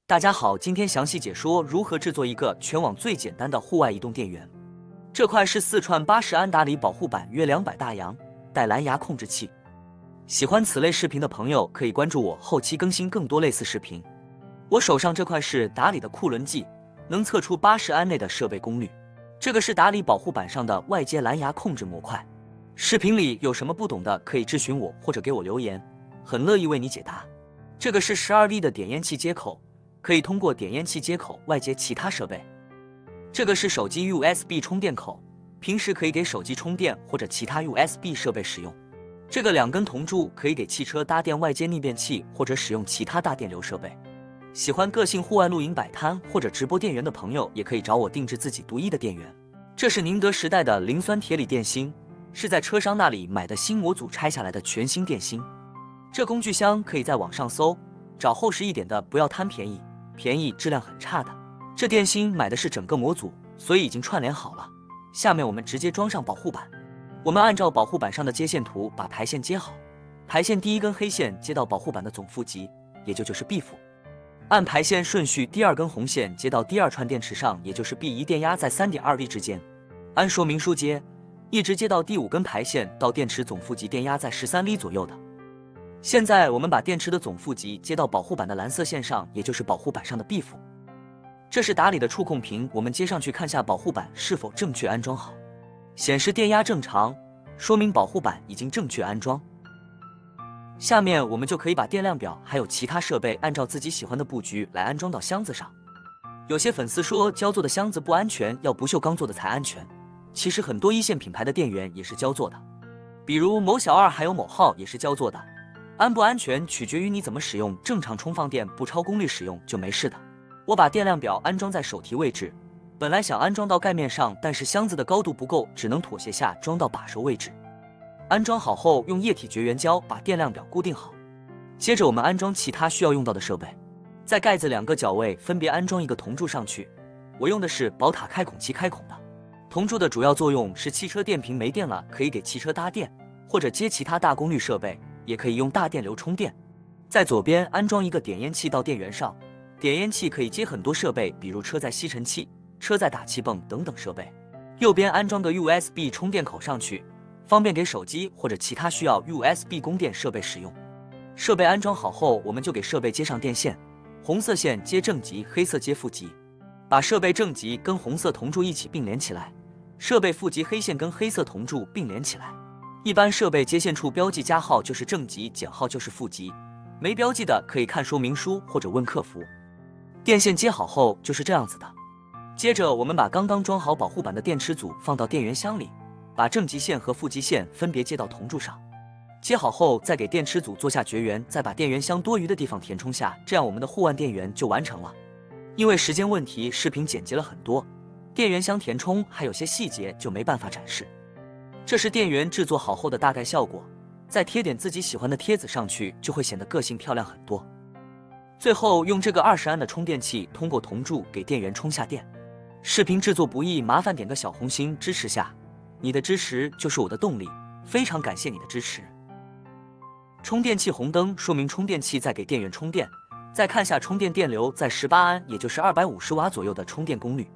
大家好，今天详细解说如何制作一个全网最简单的户外移动电源。这块是4串80安达里保护板，约200大洋，带蓝牙控制器。喜欢此类视频的朋友可以关注我，后期更新更多类似视频。我手上这块是达里的库仑计，能测出80安内的设备功率。这个是达里保护板上的外接蓝牙控制模块。视频里有什么不懂的可以咨询我或者给我留言，很乐意为你解答。这个是12V 的点烟器接口，可以通过点烟器接口外接其他设备。这个是手机 USB 充电口，平时可以给手机充电或者其他 USB 设备使用。这个2根铜柱可以给汽车搭电外接逆变器或者使用其他大电流设备。喜欢个性户外露营摆摊或者直播电源的朋友，也可以找我定制自己独一的电源。这是宁德时代的磷酸铁锂电芯，是在车商那里买的新模组拆下来的全新电芯。这工具箱可以在网上搜，找厚实一点的，不要贪便宜，便宜质量很差的。这电芯买的是整个模组，所以已经串联好了。下面我们直接装上保护板。我们按照保护板上的接线图把排线接好，排线第1根黑线接到保护板的总负极，也就是 B 负。按排线顺序，第2根红线接到第2串电池上，也就是 B1， 电压在 3.2V 之间。按说明书接，一直接到第5根排线到电池总负极，电压在 13V 左右的。现在我们把电池的总负极接到保护板的蓝色线上，也就是保护板上的 B 负。这是达里的触控屏，我们接上去看下保护板是否正确安装好，显示电压正常，说明保护板已经正确安装。下面我们就可以把电量表还有其他设备按照自己喜欢的布局来安装到箱子上。有些粉丝说胶做的箱子不安全，要不锈钢做的才安全。其实很多1线品牌的电源也是胶做的，比如某小2还有某号也是胶做的。安不安全取决于你怎么使用，正常充放电不超功率使用就没事的。我把电量表安装在手提位置，本来想安装到盖面上，但是箱子的高度不够，只能妥协下装到把手位置。安装好后，用液体绝缘胶把电量表固定好。接着我们安装其他需要用到的设备，在盖子2个角位分别安装1个铜柱上去。我用的是宝塔开孔器开孔的。铜柱的主要作用是汽车电瓶没电了，可以给汽车搭电，或者接其他大功率设备，也可以用大电流充电。在左边安装1个点烟器到电源上，点烟器可以接很多设备，比如车载吸尘器、车载打气泵等等设备。右边安装个 USB 充电口上去，方便给手机或者其他需要 USB 供电设备使用。设备安装好后，我们就给设备接上电线，红色线接正极，黑色接负极，把设备正极跟红色铜柱一起并联起来，设备负极黑线跟黑色铜柱并联起来。一般设备接线处标记加号就是正极，减号就是负极，没标记的可以看说明书或者问客服。电线接好后就是这样子的。接着我们把刚刚装好保护板的电池组放到电源箱里，把正极线和负极线分别接到铜柱上。接好后再给电池组做下绝缘，再把电源箱多余的地方填充下，这样我们的户外电源就完成了。因为时间问题，视频剪辑了很多，电源箱填充还有些细节就没办法展示。这是电源制作好后的大概效果，再贴点自己喜欢的贴纸上去，就会显得个性漂亮很多。最后用这个20安的充电器通过铜柱给电源充下电。视频制作不易，麻烦点个小红心支持下，你的支持就是我的动力，非常感谢你的支持。充电器红灯说明充电器在给电源充电，再看下充电电流在18安，也就是250瓦左右的充电功率。